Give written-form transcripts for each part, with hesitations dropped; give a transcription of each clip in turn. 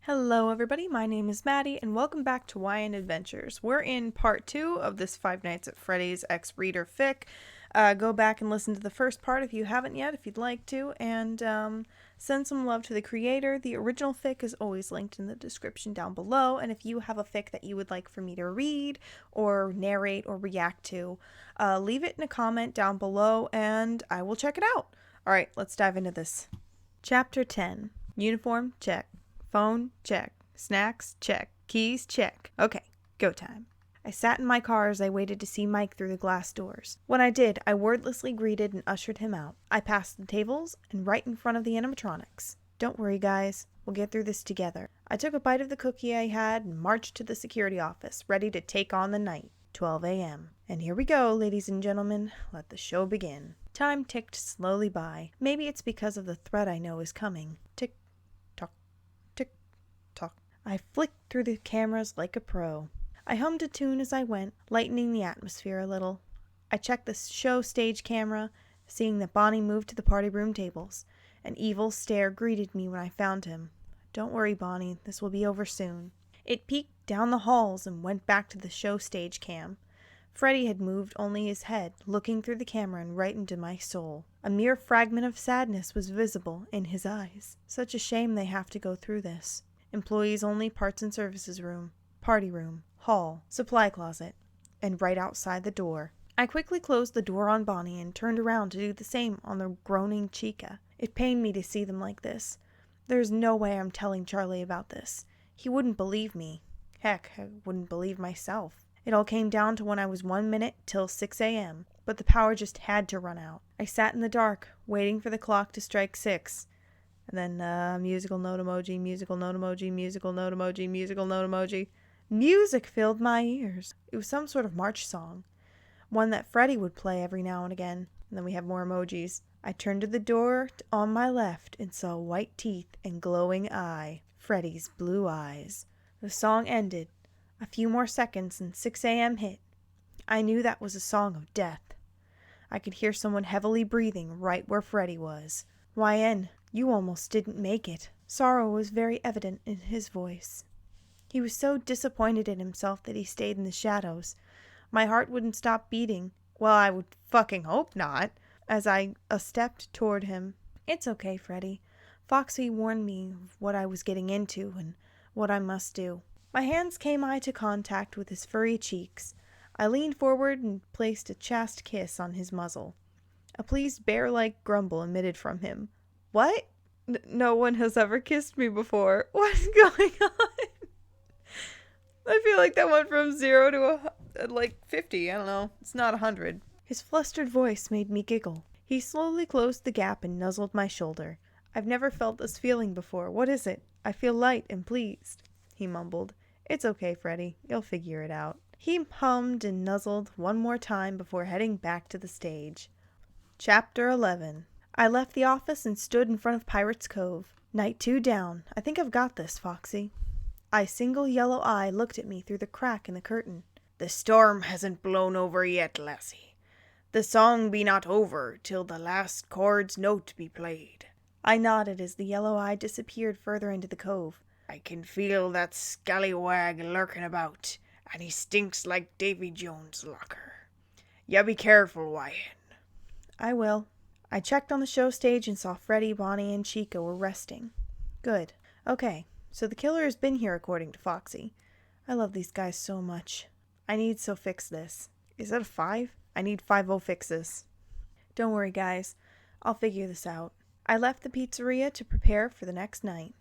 Hello everybody, my name is Maddie and welcome back to YN Adventures. We're in part 2 of this Five Nights at Freddy's X-Reader fic. Go back and listen to the first part if you haven't yet, if you'd like to, and send some love to the creator. The original fic is always linked in the description down below, and if you have a fic that you would like for me to read or narrate or react to, leave it in a comment down below and I will check it out. Alright, let's dive into this. Chapter 10. Uniform, check. Phone, check. Snacks, check. Keys, check. Okay, go time. I sat in my car as I waited to see Mike through the glass doors. When I did, I wordlessly greeted and ushered him out. I passed the tables and right in front of the animatronics. Don't worry, guys. We'll get through this together. I took a bite of the cookie I had and marched to the security office, ready to take on the night. 12 a.m. And here we go, ladies and gentlemen. Let the show begin. Time ticked slowly by. Maybe it's because of the threat I know is coming. Tick. I flicked through the cameras like a pro. I hummed a tune as I went, lightening the atmosphere a little. I checked the show stage camera, seeing that Bonnie moved to the party room tables. An evil stare greeted me when I found him. Don't worry, Bonnie, this will be over soon. It peeked down the halls and went back to the show stage cam. Freddy had moved only his head, looking through the camera and right into my soul. A mere fragment of sadness was visible in his eyes. Such a shame they have to go through this. Employees only parts and services room, party room, hall, supply closet, and right outside the door. I quickly closed the door on Bonnie and turned around to do the same on the groaning Chica. It pained me to see them like this. There's no way I'm telling Charlie about this. He wouldn't believe me. Heck, I wouldn't believe myself. It all came down to when I was 1 minute till 6 a.m., but the power just had to run out. I sat in the dark, waiting for the clock to strike 6. And then, musical note emoji, musical note emoji, musical note emoji, musical note emoji. Music filled my ears. It was some sort of march song. One that Freddy would play every now and again. And then we have more emojis. I turned to the door on my left and saw white teeth and glowing eye. Freddy's blue eyes. The song ended. A few more seconds and 6 a.m. hit. I knew that was a song of death. I could hear someone heavily breathing right where Freddy was. YN, you almost didn't make it. Sorrow was very evident in his voice. He was so disappointed in himself that he stayed in the shadows. My heart wouldn't stop beating. Well, I would fucking hope not. As I stepped toward him. It's okay, Freddy. Foxy warned me of what I was getting into and what I must do. My hands came eye to contact with his furry cheeks. I leaned forward and placed a chaste kiss on his muzzle. A pleased bear-like grumble emitted from him. What? No one has ever kissed me before. What's going on? I feel like that went from 0 to 50. I don't know. It's not 100. His flustered voice made me giggle. He slowly closed the gap and nuzzled my shoulder. I've never felt this feeling before. What is it? I feel light and pleased, he mumbled. It's okay, Freddy. You'll figure it out. He hummed and nuzzled one more time before heading back to the stage. Chapter 11. I left the office and stood in front of Pirate's Cove. Night 2 down. I think I've got this, Foxy. A single yellow eye looked at me through the crack in the curtain. The storm hasn't blown over yet, lassie. The song be not over till the last chord's note be played. I nodded as the yellow eye disappeared further into the cove. I can feel that scallywag lurking about, and he stinks like Davy Jones' locker. Ya be careful, YN. I will. I checked on the show stage and saw Freddy, Bonnie, and Chica were resting. Good. Okay, so the killer has been here according to Foxy. I love these guys so much. I need so fix this. Is that a 5? I need 5-0 fix this. Don't worry, guys. I'll figure this out. I left the pizzeria to prepare for the next night.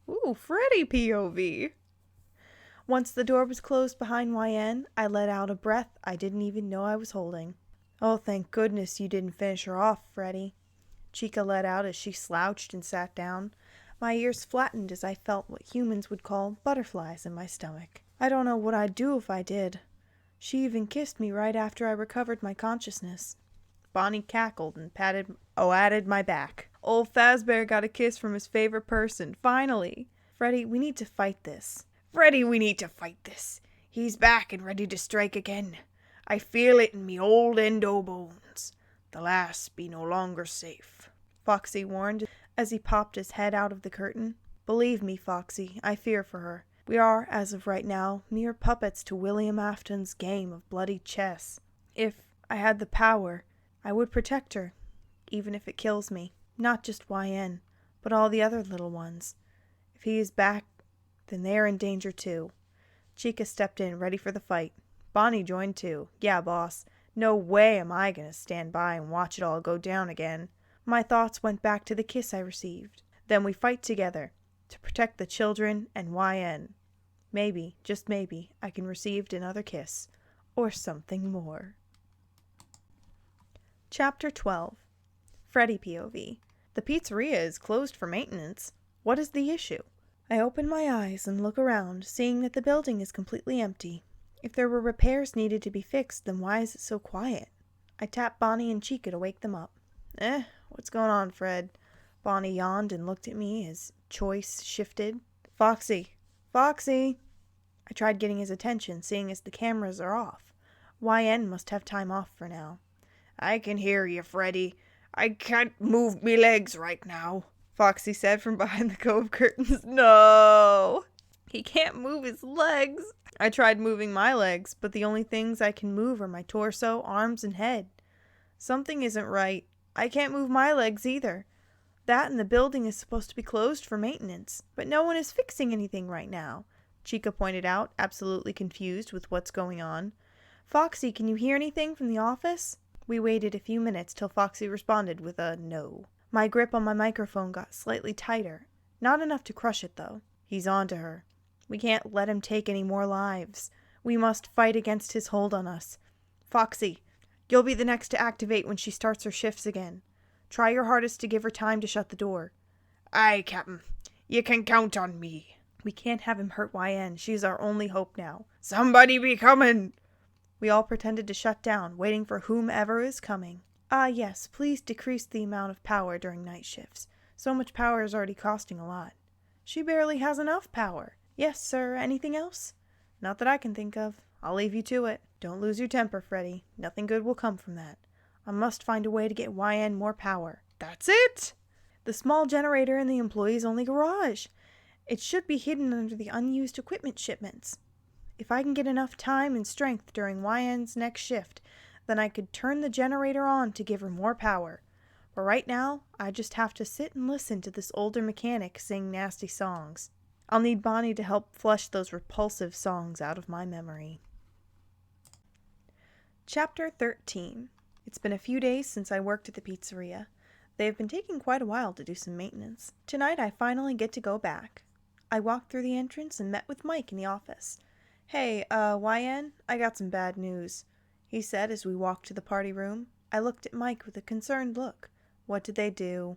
Ooh, Freddy POV. Once the door was closed behind YN, I let out a breath I didn't even know I was holding. Oh, thank goodness you didn't finish her off, Freddy. Chica let out as she slouched and sat down. My ears flattened as I felt what humans would call butterflies in my stomach. I don't know what I'd do if I did. She even kissed me right after I recovered my consciousness. Bonnie cackled and patted my back. Old Fazbeaar got a kiss from his favorite person, finally. Freddy, we need to fight this. Freddy, we need to fight this. He's back and ready to strike again. I feel it in me old endo bones. The lass be no longer safe, Foxy warned as he popped his head out of the curtain. Believe me, Foxy, I fear for her. We are, as of right now, mere puppets to William Afton's game of bloody chess. If I had the power, I would protect her, even if it kills me. Not just YN, but all the other little ones. If he is back, then they are in danger too. Chica stepped in, ready for the fight. Bonnie joined too. Yeah, boss. No way am I gonna stand by and watch it all go down again. My thoughts went back to the kiss I received. Then we fight together, to protect the children and YN. Maybe, just maybe, I can receive another kiss. Or something more. Chapter 12. Freddy POV. The pizzeria is closed for maintenance. What is the issue? I open my eyes and look around, seeing that the building is completely empty. If there were repairs needed to be fixed, then why is it so quiet? I tap Bonnie and Chica to wake them up. What's going on, Fred? Bonnie yawned and looked at me as choice shifted. Foxy! Foxy! I tried getting his attention, seeing as the cameras are off. YN must have time off for now. I can hear you, Freddy. I can't move me legs right now, Foxy said from behind the cove curtains. No! He can't move his legs. I tried moving my legs, but the only things I can move are my torso, arms, and head. Something isn't right. I can't move my legs either. That and the building is supposed to be closed for maintenance, but no one is fixing anything right now, Chica pointed out, absolutely confused with what's going on. Foxy, can you hear anything from the office? We waited a few minutes till Foxy responded with a no. My grip on my microphone got slightly tighter. Not enough to crush it, though. He's on to her. We can't let him take any more lives. We must fight against his hold on us. Foxy, you'll be the next to activate when she starts her shifts again. Try your hardest to give her time to shut the door. Aye, Captain. You can count on me. We can't have him hurt YN. She's our only hope now. Somebody be coming! We all pretended to shut down, waiting for whomever is coming. Yes, please decrease the amount of power during night shifts. So much power is already costing a lot. She barely has enough power. Yes, sir. Anything else? Not that I can think of. I'll leave you to it. Don't lose your temper, Freddy. Nothing good will come from that. I must find a way to get YN more power. That's it? The small generator in the employee's only garage. It should be hidden under the unused equipment shipments. If I can get enough time and strength during YN's next shift, then I could turn the generator on to give her more power. But right now, I just have to sit and listen to this older mechanic sing nasty songs. I'll need Bonnie to help flush those repulsive songs out of my memory. Chapter 13. It's been a few days since I worked at the pizzeria. They have been taking quite a while to do some maintenance. Tonight I finally get to go back. I walked through the entrance and met with Mike in the office. Hey, YN, I got some bad news, he said as we walked to the party room. I looked at Mike with a concerned look. What did they do?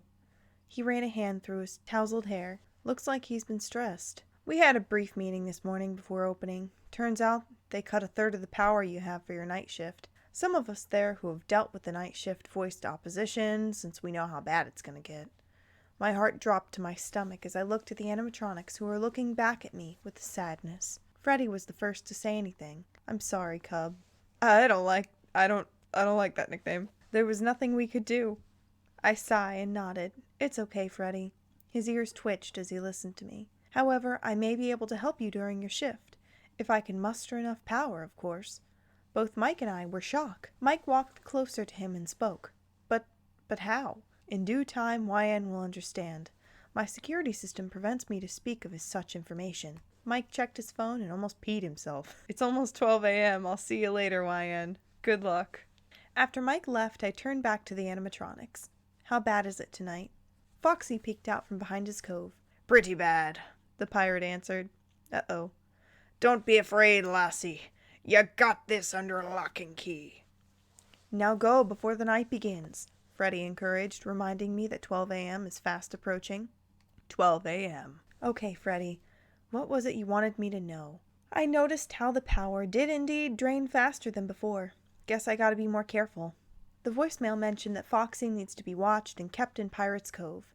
He ran a hand through his tousled hair. Looks like he's been stressed. We had a brief meeting this morning before opening. Turns out they cut a third of the power you have for your night shift. Some of us there who have dealt with the night shift voiced opposition, since we know how bad it's going to get. My heart dropped to my stomach as I looked at the animatronics who were looking back at me with sadness. Freddy was the first to say anything. I'm sorry, Cub. I don't like that nickname. There was nothing we could do. I sighed and nodded. It's okay, Freddy. His ears twitched as he listened to me. However, I may be able to help you during your shift. If I can muster enough power, of course. Both Mike and I were shocked. Mike walked closer to him and spoke. But how? In due time, YN will understand. My security system prevents me to speak of such information. Mike checked his phone and almost peed himself. It's almost 12 a.m. I'll see you later, YN. Good luck. After Mike left, I turned back to the animatronics. How bad is it tonight? Foxy peeked out from behind his cove. Pretty bad, the pirate answered. Uh-oh. Don't be afraid, lassie. You got this under lock and key. Now go before the night begins, Freddy encouraged, reminding me that 12 a.m. is fast approaching. 12 a.m. Okay, Freddy. What was it you wanted me to know? I noticed how the power did indeed drain faster than before. Guess I gotta be more careful. The voicemail mentioned that Foxy needs to be watched and kept in Pirate's Cove.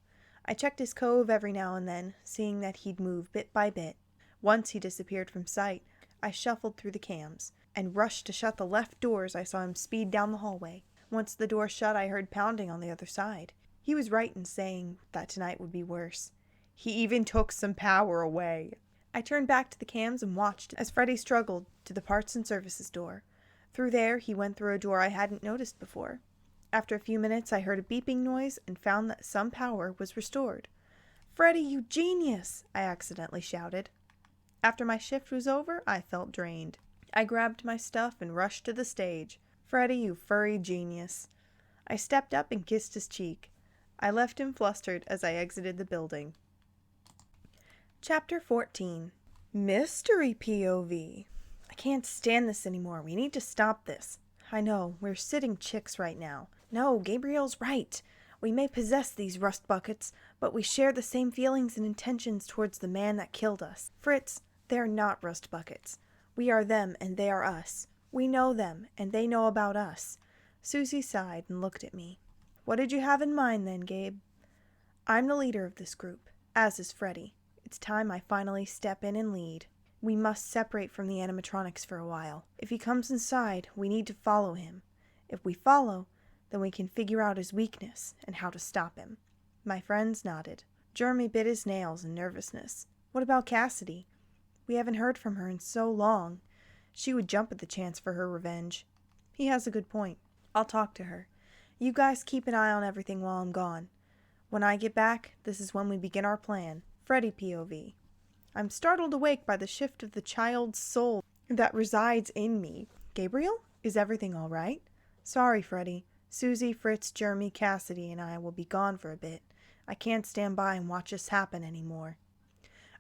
I checked his cove every now and then, seeing that he'd move bit by bit. Once he disappeared from sight. I shuffled through the cams and rushed to shut the left doors. I saw him speed down the hallway. Once the door shut, I heard pounding on the other side. He was right in saying that tonight would be worse. He even took some power away. I turned back to the cams and watched as Freddy struggled to the parts and services door. Through there, he went through a door I hadn't noticed before. After a few minutes, I heard a beeping noise and found that some power was restored. "Freddy, you genius!" I accidentally shouted. After my shift was over, I felt drained. I grabbed my stuff and rushed to the stage. "Freddy, you furry genius." I stepped up and kissed his cheek. I left him flustered as I exited the building. Chapter 14. Mystery POV. I can't stand this anymore. We need to stop this. I know, we're sitting chicks right now. No, Gabriel's right. We may possess these rust buckets, but we share the same feelings and intentions towards the man that killed us. Fritz, they're not rust buckets. We are them and they are us. We know them and they know about us. Susie sighed and looked at me. What did you have in mind then, Gabe? I'm the leader of this group, as is Freddy. It's time I finally step in and lead. We must separate from the animatronics for a while. If he comes inside, we need to follow him. If we follow, then we can figure out his weakness and how to stop him. My friends nodded. Jeremy bit his nails in nervousness. What about Cassidy? We haven't heard from her in so long. She would jump at the chance for her revenge. He has a good point. I'll talk to her. You guys keep an eye on everything while I'm gone. When I get back, this is when we begin our plan. Freddy POV. I'm startled awake by the shift of the child's soul that resides in me. Gabriel? Is everything all right? Sorry, Freddy. Susie, Fritz, Jeremy, Cassidy, and I will be gone for a bit. I can't stand by and watch this happen anymore.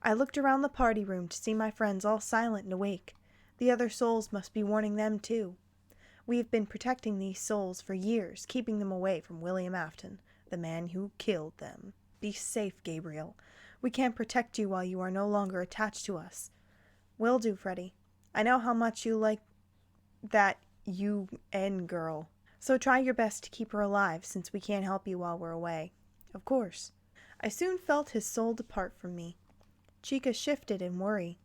I looked around the party room to see my friends all silent and awake. The other souls must be warning them too. We have been protecting these souls for years, keeping them away from William Afton, the man who killed them. Be safe, Gabriel. We can't protect you while you are no longer attached to us. Will do, Freddy. I know how much you like that UN girl. So try your best to keep her alive, since we can't help you while we're away. Of course. I soon felt his soul depart from me. Chica shifted in worry.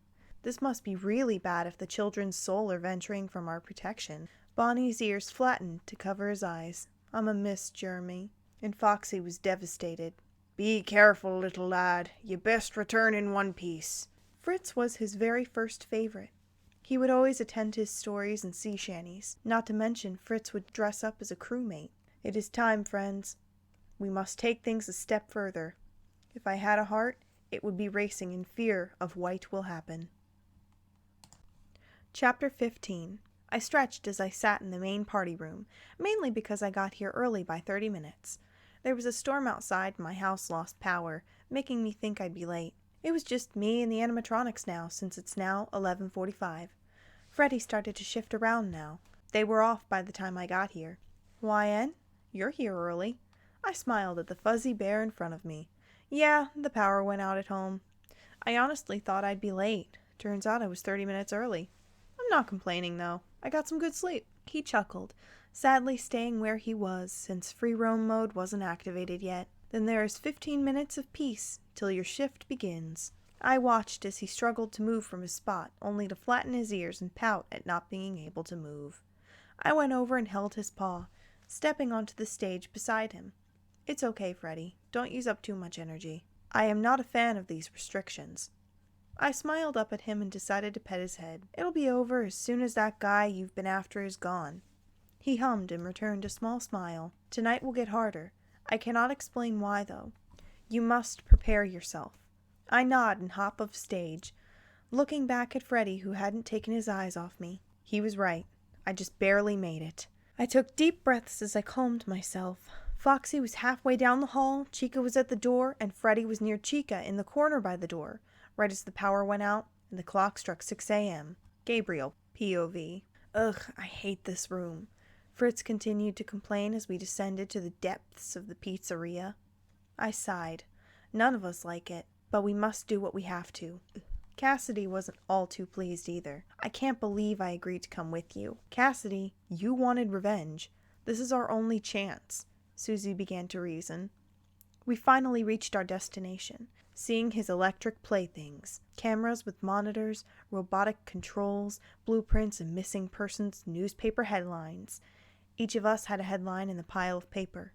This must be really bad if the children's soul are venturing from our protection. Bonnie's ears flattened to cover his eyes. I'm a miss, Jeremy. And Foxy was devastated. Be careful, little lad. You best return in one piece. Fritz was his very first favorite. He would always attend his stories and sea shanties. Not to mention, Fritz would dress up as a crewmate. It is time, friends. We must take things a step further. If I had a heart, it would be racing in fear of what will happen. Chapter 15. I stretched as I sat in the main party room, mainly because I got here early by 30 minutes. There was a storm outside and my house lost power, making me think I'd be late. It was just me and the animatronics now, since it's now 11:45. Freddy started to shift around now. They were off by the time I got here. YN, you're here early. I smiled at the fuzzy bear in front of me. Yeah, the power went out at home. I honestly thought I'd be late. Turns out I was 30 minutes early. I'm not complaining, though. I got some good sleep. He chuckled, sadly staying where he was, since free roam mode wasn't activated yet. Then there is 15 minutes of peace, till your shift begins. I watched as he struggled to move from his spot, only to flatten his ears and pout at not being able to move. I went over and held his paw, stepping onto the stage beside him. It's okay, Freddy. Don't use up too much energy. I am not a fan of these restrictions. I smiled up at him and decided to pet his head. It'll be over as soon as that guy you've been after is gone. He hummed and returned a small smile. Tonight will get harder. I cannot explain why, though. You must prepare yourself. I nod and hop off stage, looking back at Freddy, who hadn't taken his eyes off me. He was right. I just barely made it. I took deep breaths as I calmed myself. Foxy was halfway down the hall, Chica was at the door, and Freddy was near Chica in the corner by the door, right as the power went out and the clock struck 6 a.m. Gabriel, POV. Ugh, I hate this room. Fritz continued to complain as we descended to the depths of the pizzeria. I sighed. None of us like it, but we must do what we have to. Cassidy wasn't all too pleased either. I can't believe I agreed to come with you. Cassidy, you wanted revenge. This is our only chance, Susie began to reason. We finally reached our destination, seeing his electric playthings, cameras with monitors, robotic controls, blueprints, and missing persons newspaper headlines. Each of us had a headline in the pile of paper.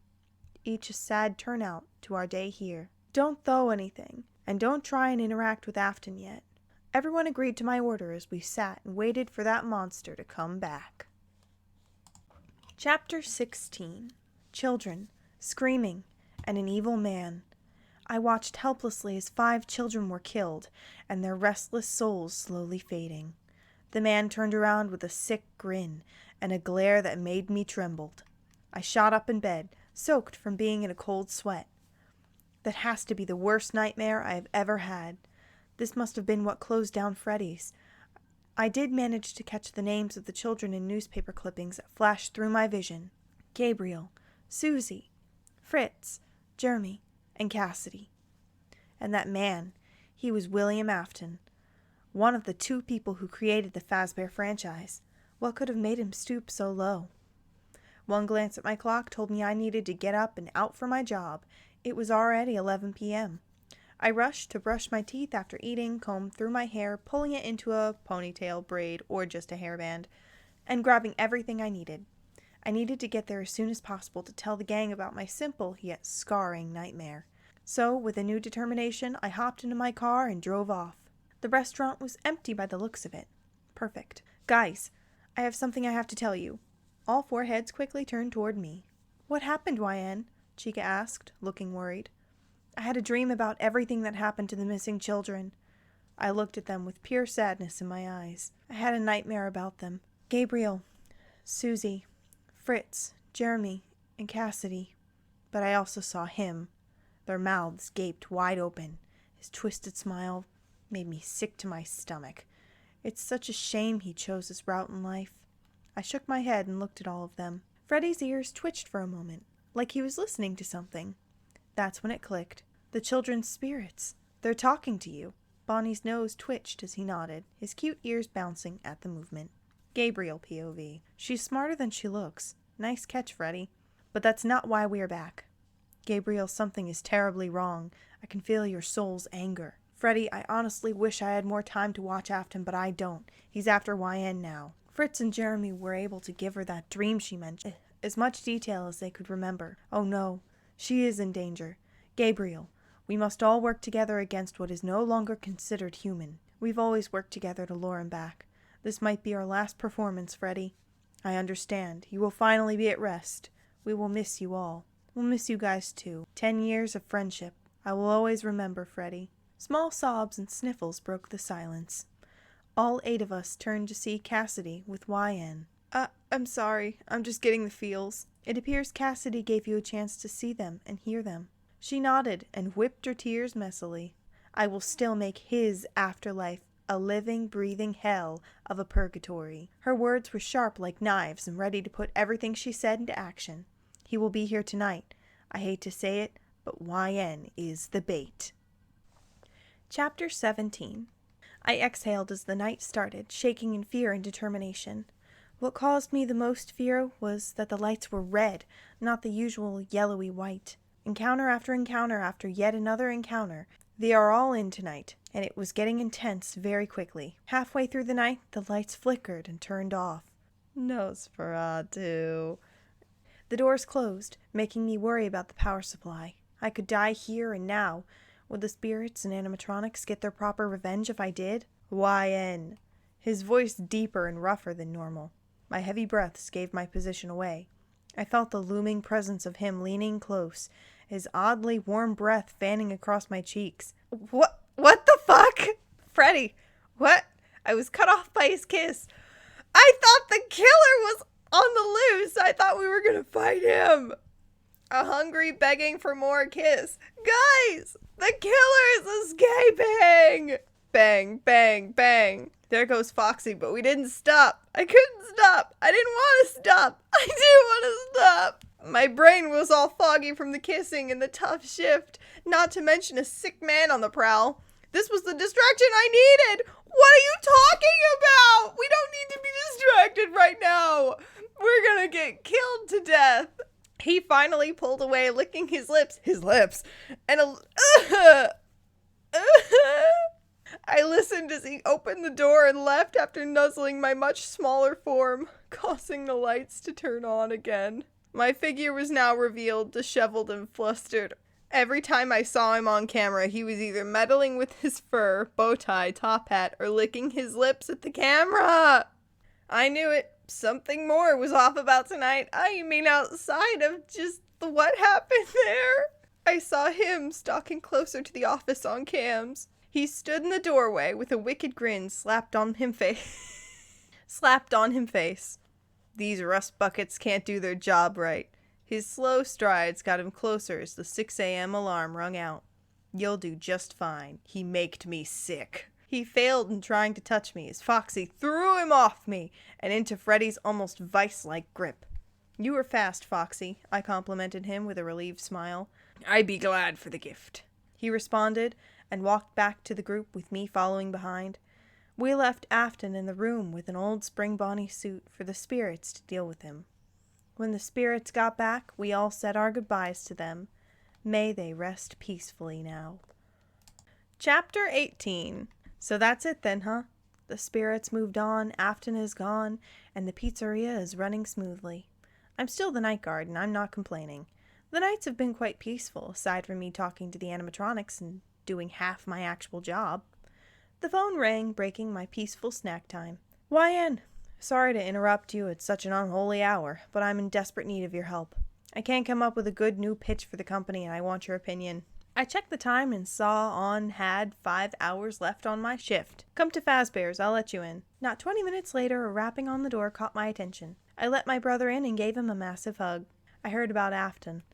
Each a sad turnout to our day here. Don't throw anything. And don't try and interact with Afton yet. Everyone agreed to my order as we sat and waited for that monster to come back. Chapter 16. Children, screaming, and an evil man. I watched helplessly as 5 children were killed, and their restless souls slowly fading. The man turned around with a sick grin and a glare that made me tremble. I shot up in bed, soaked from being in a cold sweat. That has to be the worst nightmare I have ever had. This must have been what closed down Freddy's. I did manage to catch the names of the children in newspaper clippings that flashed through my vision. Gabriel, Susie, Fritz, Jeremy, and Cassidy. And that man, he was William Afton, one of the 2 people who created the Fazbear franchise. What could have made him stoop so low? One glance at my clock told me I needed to get up and out for my job. It was already 11 p.m. I rushed to brush my teeth after eating, combed through my hair, pulling it into a ponytail, braid, or just a hairband, and grabbing everything I needed. I needed to get there as soon as possible to tell the gang about my simple yet scarring nightmare. So, with a new determination, I hopped into my car and drove off. The restaurant was empty by the looks of it. Perfect. Guys, I have something I have to tell you. All 4 heads quickly turned toward me. What happened, YN? Chica asked, looking worried. I had a dream about everything that happened to the missing children. I looked at them with pure sadness in my eyes. I had a nightmare about them. Gabriel, Susie, Fritz, Jeremy, and Cassidy. But I also saw him. Their mouths gaped wide open. His twisted smile made me sick to my stomach. It's such a shame he chose this route in life. I shook my head and looked at all of them. Freddy's ears twitched for a moment, like he was listening to something. That's when it clicked. The children's spirits. They're talking to you. Bonnie's nose twitched as he nodded, his cute ears bouncing at the movement. Gabriel POV. She's smarter than she looks. Nice catch, Freddy. But that's not why we are back. Gabriel, something is terribly wrong. I can feel your soul's anger. Freddy, I honestly wish I had more time to watch after him, but I don't. He's after YN now. Fritz and Jeremy were able to give her that dream she mentioned. As much detail as they could remember. Oh no, she is in danger. Gabriel, we must all work together against what is no longer considered human. We've always worked together to lure him back. This might be our last performance, Freddy. I understand. You will finally be at rest. We will miss you all. We'll miss you guys too. 10 years of friendship. I will always remember, Freddy. Small sobs and sniffles broke the silence. All 8 of us turned to see Cassidy with YN. I'm sorry. I'm just getting the feels. It appears Cassidy gave you a chance to see them and hear them. She nodded and whipped her tears messily. I will still make his afterlife a living, breathing hell of a purgatory. Her words were sharp like knives and ready to put everything she said into action. He will be here tonight. I hate to say it, but YN is the bait. Chapter 17. I exhaled as the night started, shaking in fear and determination. What caused me the most fear was that the lights were red, not the usual yellowy white. Encounter after yet another encounter. They are all in tonight, and it was getting intense very quickly. Halfway through the night, the lights flickered and turned off. Nosferatu. The doors closed, making me worry about the power supply. I could die here and now. Would the spirits and animatronics get their proper revenge if I did? YN. His voice deeper and rougher than normal. My heavy breaths gave my position away. I felt the looming presence of him leaning close, his oddly warm breath fanning across my cheeks. What the fuck? Freddy, what? I was cut off by his kiss. I thought the killer was on the loose. I thought we were gonna fight him. A hungry begging for more kiss. Guys, the killer is escaping. Bang, bang, bang. There goes Foxy, but we didn't stop. I couldn't stop. I didn't want to stop. I didn't want to stop. My brain was all foggy from the kissing and the tough shift, not to mention a sick man on the prowl. This was the distraction I needed. What are you talking about? We don't need to be distracted right now. We're gonna get killed to death. He finally pulled away, licking his lips, and I listened as he opened the door and left after nuzzling my much smaller form, causing the lights to turn on again. My figure was now revealed, disheveled and flustered. Every time I saw him on camera, he was either meddling with his fur, bow tie, top hat, or licking his lips at the camera. I knew it. Something more was off about tonight. I mean, outside of just what happened there. I saw him stalking closer to the office on cams. He stood in the doorway with a wicked grin slapped on him face. These rust buckets can't do their job right. His slow strides got him closer as the 6 a.m. alarm rung out. You'll do just fine. He maked me sick. He failed in trying to touch me as Foxy threw him off me and into Freddy's almost vice-like grip. You were fast, Foxy, I complimented him with a relieved smile. I be glad for the gift, he responded and walked back to the group with me following behind. We left Afton in the room with an old Spring Bonnie suit for the spirits to deal with him. When the spirits got back, we all said our goodbyes to them. May they rest peacefully now. Chapter 18. So that's it then, huh? The spirits moved on, Afton is gone, and the pizzeria is running smoothly. I'm still the night guard, and I'm not complaining. The nights have been quite peaceful, aside from me talking to the animatronics and doing half my actual job. The phone rang, breaking my peaceful snack time. YN, sorry to interrupt you at such an unholy hour, but I'm in desperate need of your help. I can't come up with a good new pitch for the company, and I want your opinion. I checked the time and had 5 hours left on my shift. Come to Fazbear's, I'll let you in. Not 20 minutes later, a rapping on the door caught my attention. I let my brother in and gave him a massive hug. I heard about Afton.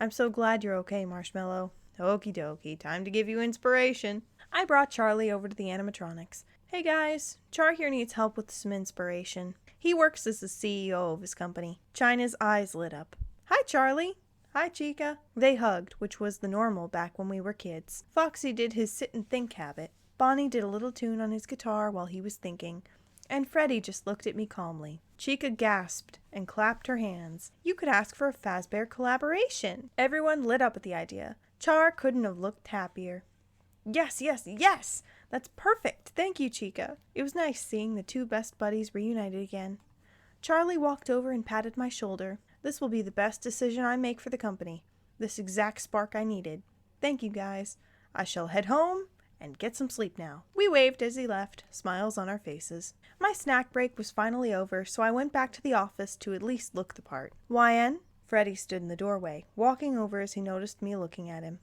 I'm so glad you're okay, Marshmallow. Okie dokie, time to give you inspiration. I brought Charlie over to the animatronics. Hey guys, Char here needs help with some inspiration. He works as the CEO of his company. China's eyes lit up. Hi, Charlie. Hi, Chica. They hugged, which was the normal back when we were kids. Foxy did his sit and think habit. Bonnie did a little tune on his guitar while he was thinking. And Freddy just looked at me calmly. Chica gasped and clapped her hands. You could ask for a Fazbear collaboration. Everyone lit up at the idea. Char couldn't have looked happier. Yes! That's perfect! Thank you, Chica. It was nice seeing the two best buddies reunited again. Charlie walked over and patted my shoulder. This will be the best decision I make for the company. This exact spark I needed. Thank you, guys. I shall head home and get some sleep now. We waved as he left, smiles on our faces. My snack break was finally over, so I went back to the office to at least look the part. YN? Freddy stood in the doorway, walking over as he noticed me looking at him.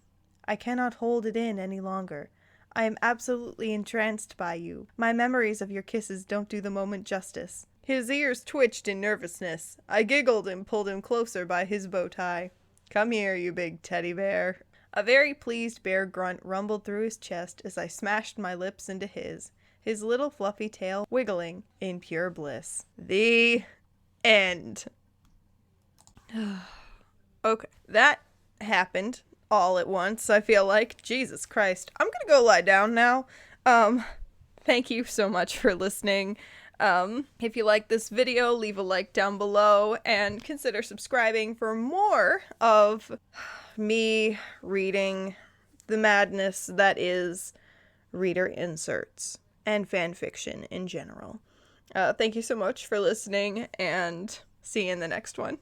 I cannot hold it in any longer. I am absolutely entranced by you. My memories of your kisses don't do the moment justice. His ears twitched in nervousness. I giggled and pulled him closer by his bow tie. Come here, you big teddy bear. A very pleased bear grunt rumbled through his chest as I smashed my lips into his little fluffy tail wiggling in pure bliss. The end. Okay, that happened all at once, I feel like. Jesus Christ. I'm gonna go lie down now. Thank you so much for listening. If you like this video, leave a like down below and consider subscribing for more of me reading the madness that is reader inserts and fan fiction in general. Thank you so much for listening, and see you in the next one.